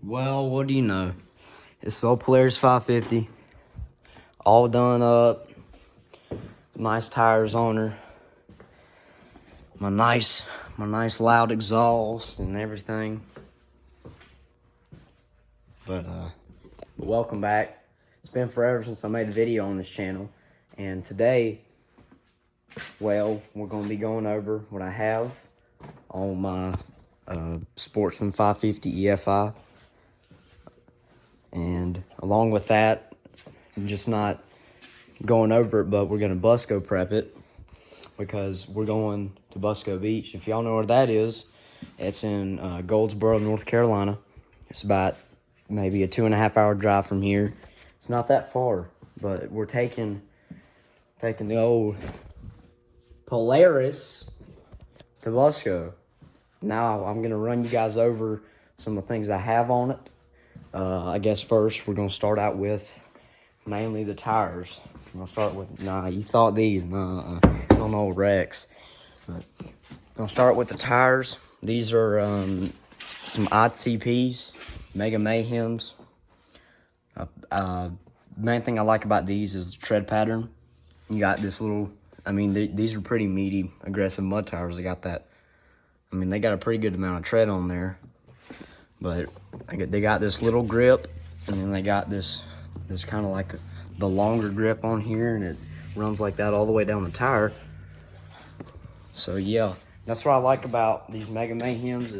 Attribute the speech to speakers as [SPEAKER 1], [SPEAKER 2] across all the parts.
[SPEAKER 1] Well, what do you know? It's the old Polaris 550, all done up, nice tires on her, my nice loud exhaust and everything. But welcome back. It's been forever since I made a video on this channel, and today, well, we're going to be going over what I have on my Sportsman 550 EFI. And along with that, just not going over it, but we're going to Buscoe prep it because we're going to Buscoe Beach. If y'all know where that is, it's in Goldsboro, North Carolina. It's about maybe a 2.5 hour drive from here. It's not that far, but we're taking the old Polaris to Buscoe. Now I'm going to run you guys over some of the things I have on it. I guess first we're going to start out with mainly the tires. I'm going to start with, you thought these. It's on the old Rex. But I'm going to start with the tires. These are some ITPs, Mega Mayhems. Main thing I like about these is the tread pattern. You got this little, these are pretty meaty, aggressive mud tires. They got that, they got a pretty good amount of tread on there. But they got this little grip, and then they got this kind of like the longer grip on here, and it runs like that all the way down the tire. So yeah, that's what I like about these Mega Mayhems.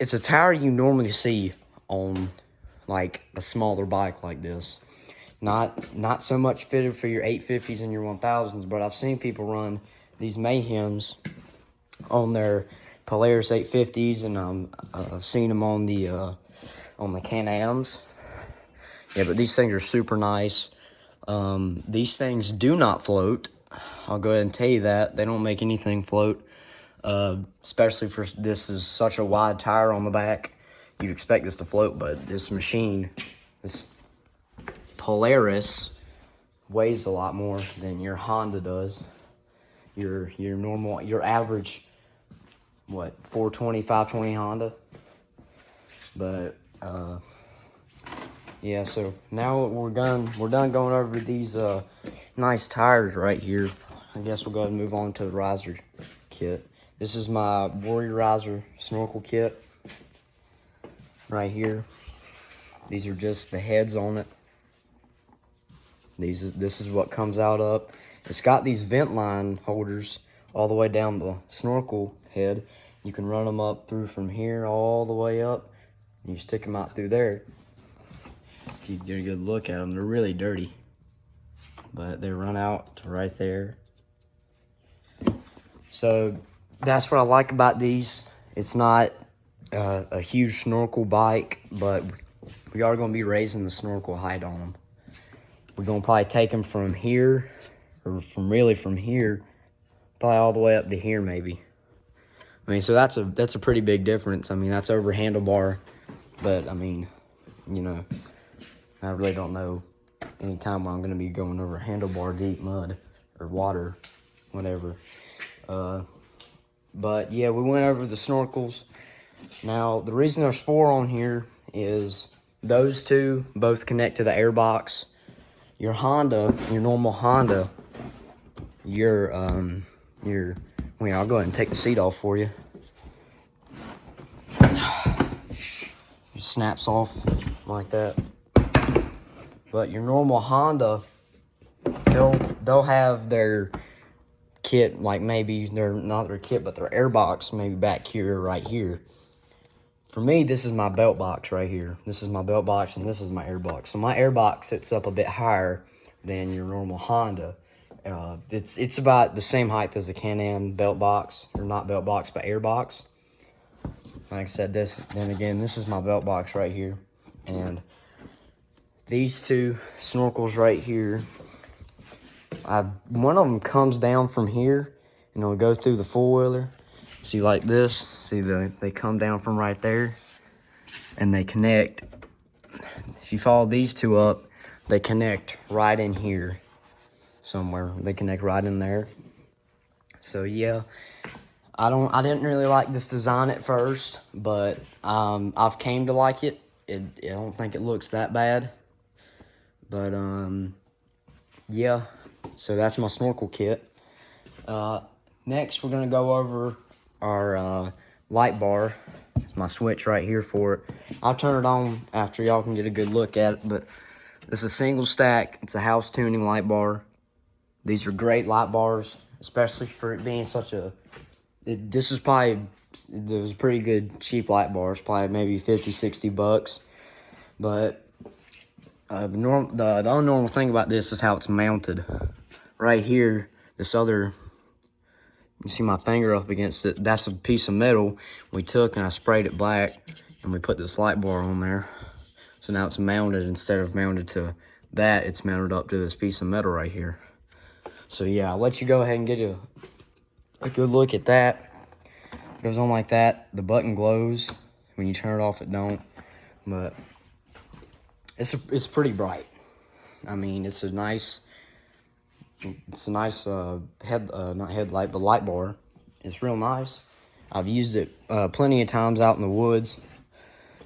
[SPEAKER 1] It's a tire you normally see on like a smaller bike like this. Not so much fitted for your 850s and your 1000s, but I've seen people run these Mayhems on their Polaris 850s, and I've seen them on the Can-Ams. Yeah, but these things are super nice. These things do not float. I'll go ahead and tell you that. They don't make anything float, especially for this is such a wide tire on the back. You'd expect this to float, but this machine, this Polaris, weighs a lot more than your Honda does. Your average 420, 520 Honda. But yeah, so now we're done going over these nice tires right here. I guess we'll go ahead and move on to the riser kit. This is my Warrior Riser snorkel kit right here. These are just the heads on it. This is what comes out up. It's got these vent line holders all the way down the snorkel head. You can run them up through from here all the way up. And you stick them out through there. If you get a good look at them, they're really dirty. But they run out to right there. So that's what I like about these. It's not a huge snorkel bike, but we are going to be raising the snorkel height on them. We're going to probably take them from here, or from here, probably all the way up to here maybe. So that's a pretty big difference. That's over handlebar, but I really don't know any time where I'm going to be going over handlebar deep mud or water, whatever. But yeah, we went over the snorkels. Now, the reason there's 4 on here is those two both connect to the airbox. Your normal Honda, I'll go ahead and take the seat off for you. It snaps off like that. But your normal Honda, they'll have their kit, like maybe they're not their kit, but their airbox maybe back here, right here. For me, this is my belt box right here. This is my belt box, and this is my airbox. So my airbox sits up a bit higher than your normal Honda. It's about the same height as the Can-Am belt box, or not belt box, but airbox. Like I said, this is my belt box right here, and these two snorkels right here. One of them comes down from here, and it'll go through the four-wheeler. See, like this. See, they come down from right there, and they connect. If you follow these two up, they connect right in here somewhere. They connect right in there. So yeah, I didn't really like this design at first, but I've came to like it. I don't think it looks that bad. But yeah. So that's my snorkel kit. Next, we're gonna go over our light bar. It's my switch right here for it. I'll turn it on after y'all can get a good look at it. But this is a single stack. It's a house tuning light bar. These are great light bars, especially for it being such a. This was probably, it was a pretty good cheap light bar. It's probably maybe 50, 60 bucks. But the unnormal thing about this is how it's mounted. Right here, this other. You see my finger up against it. That's a piece of metal we took and I sprayed it black, and we put this light bar on there. So now it's mounted, instead of mounted to that, it's mounted up to this piece of metal right here. So yeah, I'll let you go ahead and get a good look at that. It goes on like that. The button glows. When you turn it off, it don't. But it's pretty bright. I mean, it's a nice not headlight, but light bar. It's real nice. I've used it plenty of times out in the woods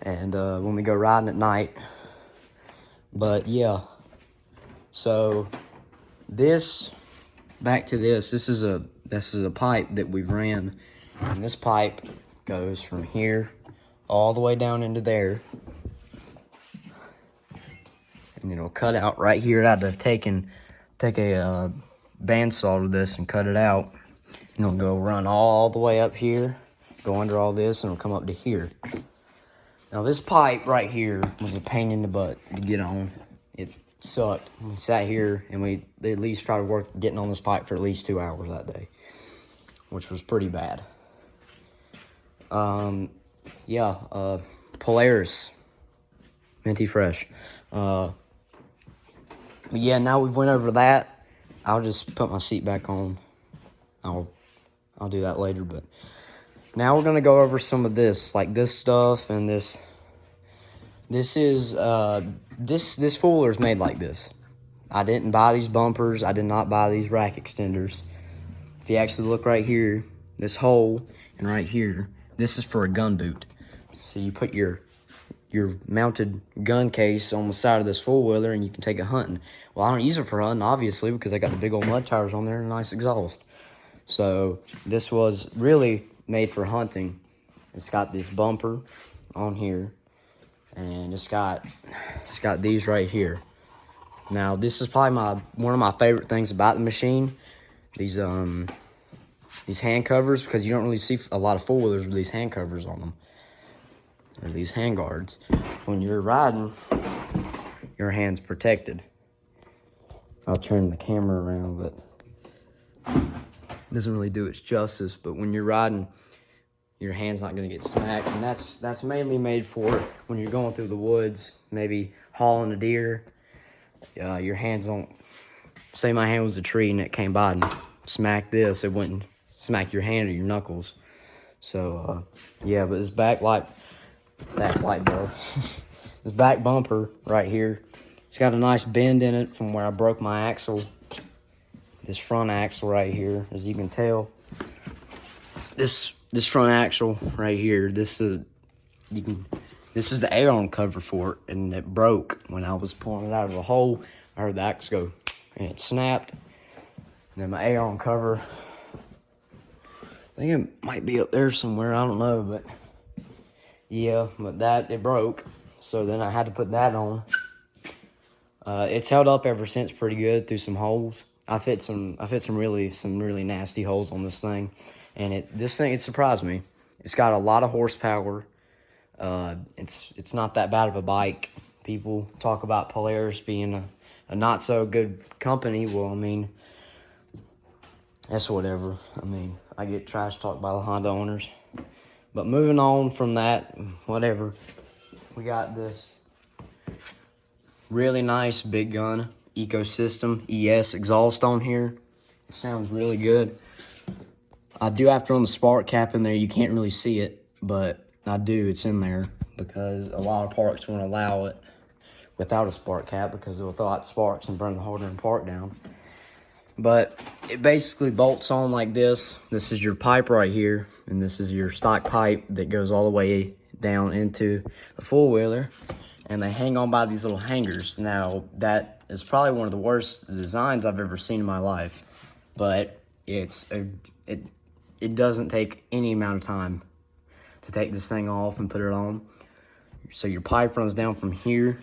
[SPEAKER 1] and when we go riding at night. But yeah, so back to this. This is a pipe that we've ran, and this pipe goes from here all the way down into there, and it'll cut out right here. I'd have take a bandsaw to this and cut it out, and it'll go run all the way up here, go under all this, and it'll come up to here. Now this pipe right here was a pain in the butt to get on. It sucked. We sat here and we at least tried to work getting on this pipe for at least 2 hours that day, which was pretty bad. Polaris Minty Fresh. Yeah, now we've went over that. I'll just put my seat back on. I'll do that later, but now we're gonna go over some of this, like this stuff, and this is this fooler's made like this. I didn't buy these bumpers. I did not buy these rack extenders. If you actually look right here, this hole, and right here, this is for a gun boot. So you put your mounted gun case on the side of this four-wheeler and you can take it hunting. Well, I don't use it for hunting, obviously, because I got the big old mud tires on there and a nice exhaust. So this was really made for hunting. It's got this bumper on here, and it's got these right here. Now, this is probably one of my favorite things about the machine. These hand covers, because you don't really see a lot of four-wheelers with these hand covers on them, or these hand guards. When you're riding, your hand's protected. I'll turn the camera around, but it doesn't really do its justice. But when you're riding, your hand's not going to get smacked, and that's mainly made for when you're going through the woods, maybe hauling a deer. Your hands don't. Say my hand was a tree and it came by and smacked this, it wouldn't smack your hand or your knuckles. So yeah, but this back light bar, this back bumper right here, it's got a nice bend in it from where I broke my axle. This front axle right here, as you can tell, this front axle right here, this is the air-on cover for it, and it broke when I was pulling it out of the hole. I heard the axle go, and it snapped. And then my air-on cover, I think it might be up there somewhere, I don't know, but yeah, but it broke. So then I had to put that on. It's held up ever since pretty good through some holes. I fit some really nasty holes on this thing, and it surprised me. It's got a lot of horsepower. It's not that bad of a bike. People talk about Polaris being a not so good company. Well, I mean, that's whatever. I mean, I get trash talked by the Honda owners. But moving on from that, whatever, we got this really nice big gun Ecosystem ES exhaust on here. It sounds really good. I do have to run the spark cap in there. You can't really see it, but I do. It's in there because a lot of parks won't allow it without a spark cap because they'll throw out sparks and burn the whole darn park down. But it basically bolts on like this. This is your pipe right here, and this is your stock pipe that goes all the way down into the four-wheeler, and they hang on by these little hangers. Now, that is probably one of the worst designs I've ever seen in my life, but it doesn't take any amount of time to take this thing off and put it on. So your pipe runs down from here.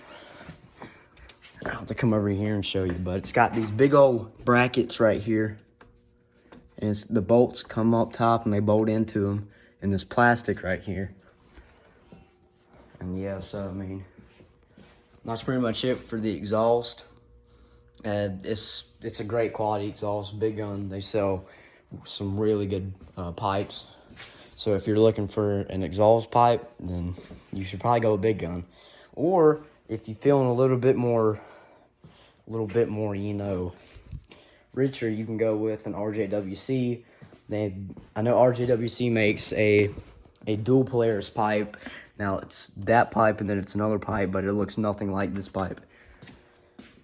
[SPEAKER 1] I'll have to come over here and show you, but it's got these big old brackets right here, and the bolts come up top and they bolt into them, and this plastic right here. And yeah, so I mean, that's pretty much it for the exhaust. It's a great quality exhaust, big gun. They sell some really good pipes. So if you're looking for an exhaust pipe, then you should probably go with big gun. Or if you're feeling a little bit more, you know, richer, you can go with an RJWC. I know RJWC makes a dual Polaris pipe. Now it's that pipe and then it's another pipe, but it looks nothing like this pipe.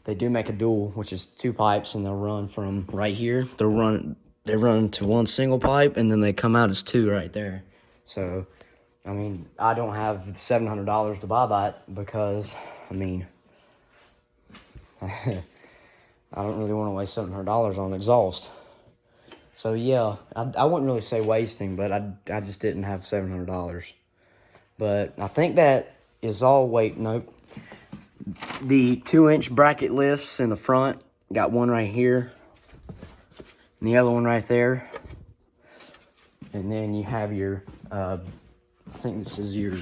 [SPEAKER 1] They do make a dual, which is two pipes, and they'll run from right here. They run to one single pipe, and then they come out as two right there. So, I mean, I don't have $700 to buy that because, I mean, I don't really want to waste $700 on exhaust. So, yeah, I wouldn't really say wasting, but I just didn't have $700. But I think that is all. Wait, nope. The 2-inch bracket lifts in the front, got one right here, and the other one right there. And then you have your, I think this is your,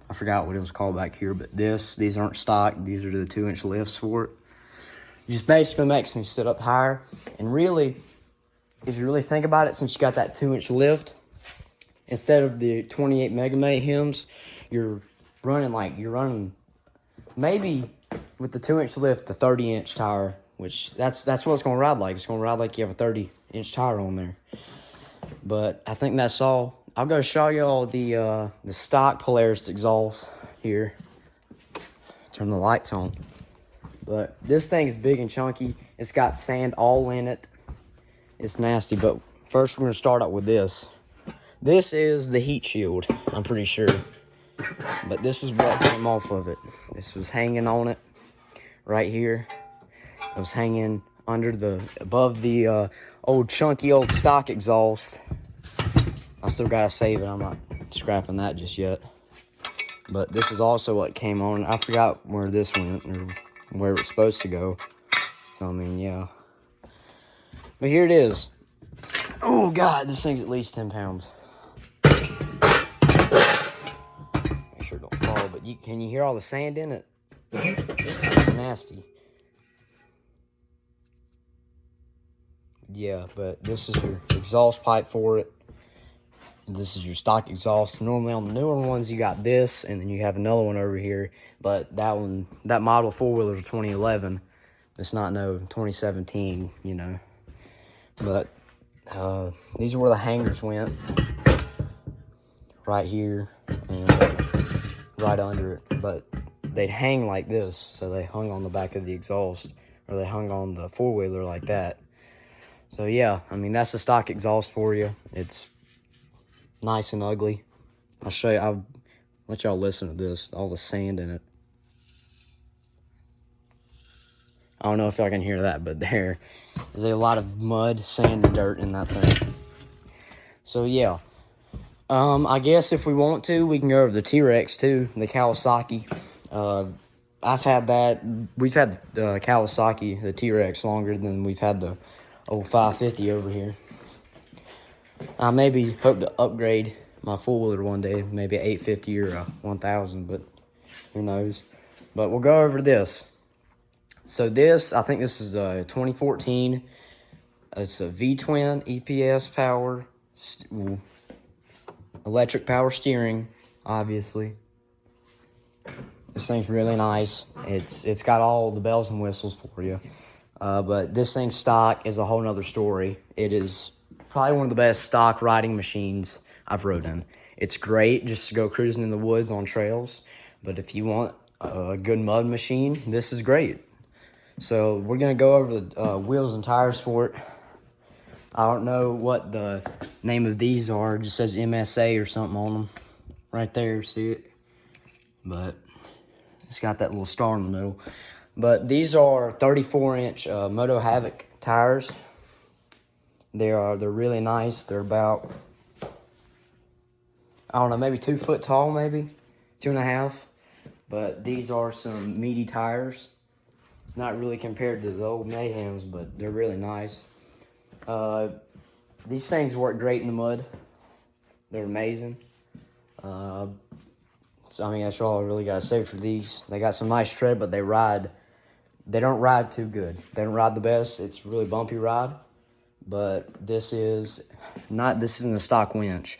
[SPEAKER 1] I forgot what it was called back here, but these aren't stock. These are the 2-inch lifts for it. Just basically makes me sit up higher. And really, if you really think about it, since you got that 2-inch lift, instead of the 28 Megamate hems, you're running maybe with the 2-inch lift, the 30-inch tire, which that's what it's going to ride like. It's going to ride like you have a 30-inch tire on there. But I think that's all. I'll go show y'all the stock Polaris exhaust here. Turn the lights on. But this thing is big and chunky. It's got sand all in it. It's nasty, but first we're going to start out with this. This is the heat shield, I'm pretty sure. But this is what came off of it. This was hanging on it right here. It was hanging above the old chunky old stock exhaust. I still gotta save it. I'm not scrapping that just yet. But this is also what came on. I forgot where this went or where it was supposed to go. So I mean, yeah. But here it is. Oh God, this thing's at least 10 pounds. Sure don't fall, but can you hear all the sand in it? It's nasty. Yeah, but this is your exhaust pipe for it. This is your stock exhaust. Normally on the newer ones you got this, and then you have another one over here. But that model 4-wheeler is 2011. It's not no 2017, you know. But these are where the hangers went. Right here and right under it, but they'd hang like this, so they hung on the back of the exhaust, or they hung on the 4-wheeler like that. So yeah, I mean, that's the stock exhaust for you. It's nice and ugly. I'll show you. I'll let y'all listen to this, all the sand in it. I don't know if y'all can hear that, but there's a lot of mud, sand, and dirt in that thing. So yeah. I guess if we want to, we can go over the T-Rex too, the Kawasaki. I've had that. We've had the Kawasaki, the T-Rex, longer than we've had the old 550 over here. I maybe hope to upgrade my 4-wheeler one day, maybe an 850 or a 1000, but who knows. But we'll go over this. So I think this is a 2014. It's a V-twin EPS power. Electric power steering, obviously. This thing's really nice. It's got all the bells and whistles for you. But this thing's stock is a whole nother story. It is probably one of the best stock riding machines I've ridden. It's great just to go cruising in the woods on trails. But if you want a good mud machine, this is great. So we're gonna go over the wheels and tires for it. I don't know what the name of these are. It just says MSA or something on them. Right there, see it? But it's got that little star in the middle. But these are 34-inch Moto Havoc tires. They're really nice. They're about, I don't know, maybe 2 foot tall, maybe 2.5. But these are some meaty tires. Not really compared to the old Mayhems, but they're really nice. These things work great in the mud. They're amazing. So, I mean, that's all I really got to say for these. They got some nice tread, but they don't ride too good. They don't ride the best. It's a really bumpy ride. But this isn't a stock winch.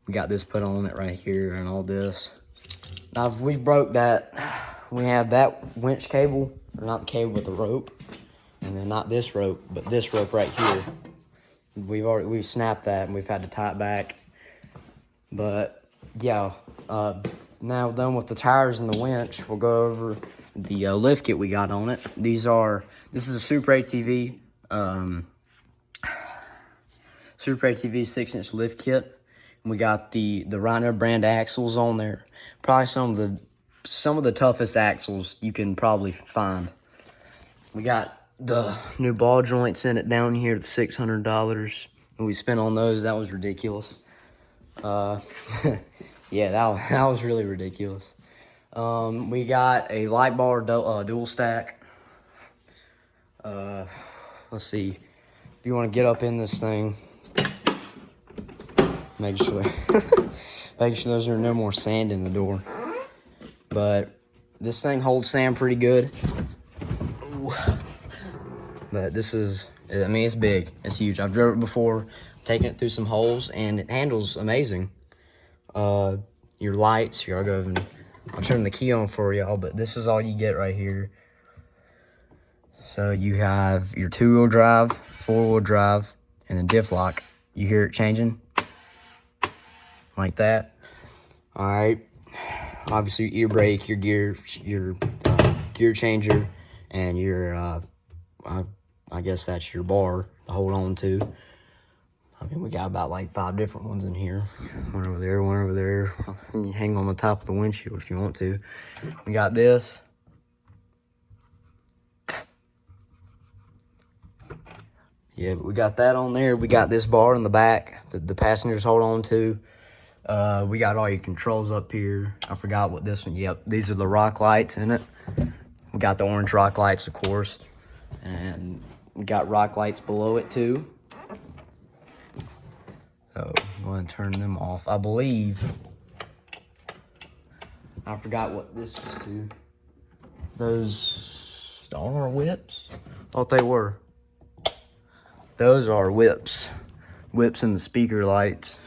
[SPEAKER 1] We got this put on it right here and all this. Now, if we've broke that, we have that winch cable, or not the cable, but the rope. And then not this rope, but this rope right here. We've snapped that and we've had to tie it back. But yeah, now done with the tires and the winch, we'll go over the lift kit we got on it. This is a Super ATV 6-inch lift kit. And we got the Rhino brand axles on there. Probably some of the toughest axles you can probably find. We got the new ball joints in it down here, the $600. And we spent on those. That was ridiculous. Yeah, that was really ridiculous. We got a light bar dual stack. Let's see. If you want to get up in this thing, make sure there's no more sand in the door. But this thing holds sand pretty good. Ooh. But this is, I mean, it's big. It's huge. I've drove it before, taken it through some holes, and it handles amazing. Your lights, here, I'll turn the key on for y'all, but this is all you get right here. So you have your 2-wheel drive, 4-wheel drive, and then diff lock. You hear it changing? Like that. All right. Obviously, your brake, your gear changer, and your, I guess that's your bar to hold on to. I mean, we got about like 5 different ones in here. One over there, one over there. You can hang on the top of the windshield if you want to. We got this. Yeah, but we got that on there. We got this bar in the back that the passengers hold on to. We got all your controls up here. I forgot what this one. Yep, these are the rock lights in it. We got the orange rock lights, of course. And we got rock lights below it, too. So, I'm going to turn them off. I believe, I forgot what this was to. Those are whips? Thought they were. Those are whips. Whips and the speaker lights.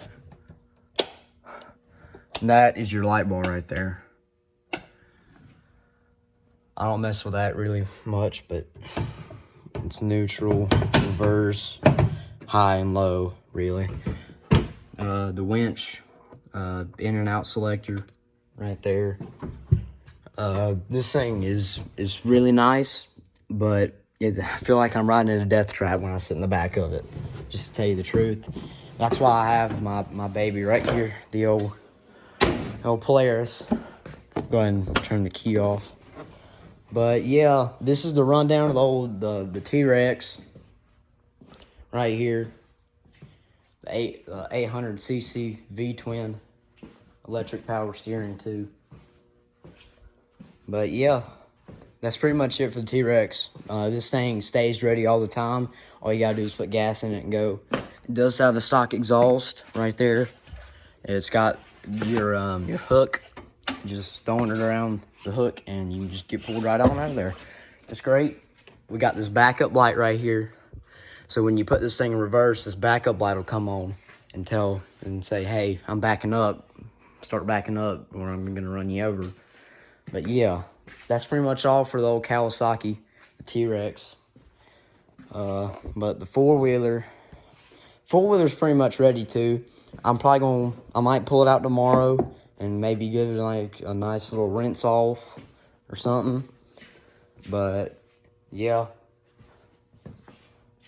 [SPEAKER 1] And that is your light bar right there. I don't mess with that really much, but it's neutral, reverse, high and low, really. The winch, in and out selector right there. This thing is really nice, but I feel like I'm riding in a death trap when I sit in the back of it, just to tell you the truth. That's why I have my baby right here, the old Polaris. Go ahead and turn the key off. But yeah, this is the rundown of the T-Rex right here. The 800cc V-twin electric power steering too. But yeah, that's pretty much it for the T-Rex. This thing stays ready all the time. All you gotta do is put gas in it and go. It does have the stock exhaust right there. It's got your hook. Just throwing it around the hook and you just get pulled right on out of there. It's great. We got this backup light right here. So when you put this thing in reverse, this backup light will come on and say, hey, I'm backing up. Start backing up or I'm gonna run you over. But yeah, that's pretty much all for the old Kawasaki, the T-Rex. But the four-wheeler's pretty much ready too. I might pull it out tomorrow and maybe give it like a nice little rinse off or something. But yeah.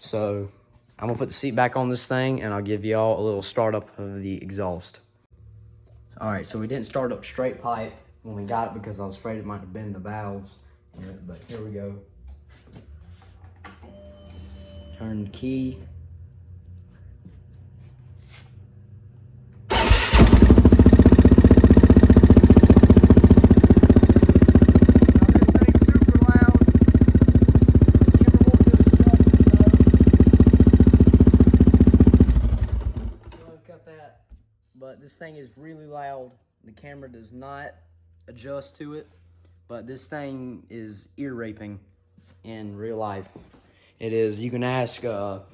[SPEAKER 1] So I'm gonna put the seat back on this thing, and I'll give y'all a little startup of the exhaust. All right, so we didn't start up straight pipe when we got it because I was afraid it might have been the valves. But here we go. Turn the key. But this thing is really loud. The camera does not adjust to it, but this thing is ear raping in real life. It is. You can ask A&L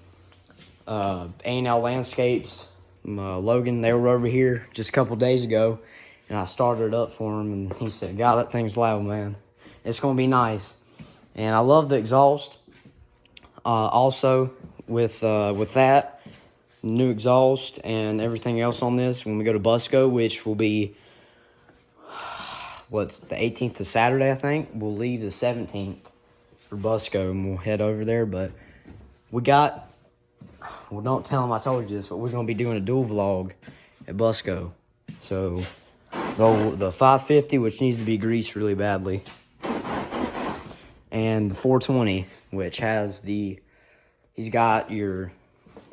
[SPEAKER 1] Landscapes, Logan. They were over here just a couple days ago, and I started it up for him, and he said, "God, that thing's loud, man. It's gonna be nice." And I love the exhaust. Also, with that new exhaust and everything else on this, when we go to Buscoe, which will be what's the 18th to Saturday, I think. We'll leave the 17th for Buscoe, and we'll head over there. But we got, well, don't tell them I told you this, but we're going to be doing a dual vlog at Buscoe. So the 550, which needs to be greased really badly, and the 420, which has he's got your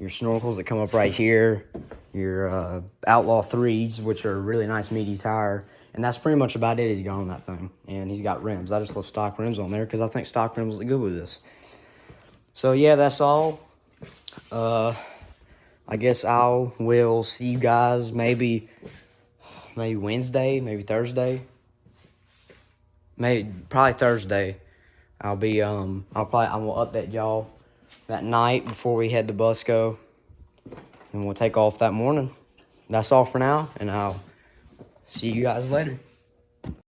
[SPEAKER 1] snorkels that come up right here, your Outlaw 3s, which are a really nice meaty tire, and that's pretty much about it he's got on that thing. And he's got rims. I just love stock rims on there because I think stock rims look good with this. So yeah, that's all. I guess I will see you guys maybe Wednesday, maybe Thursday, probably Thursday. I'm gonna update y'all that night before we head to Buscoe, and we'll take off that morning. That's all for now, and I'll see you guys later.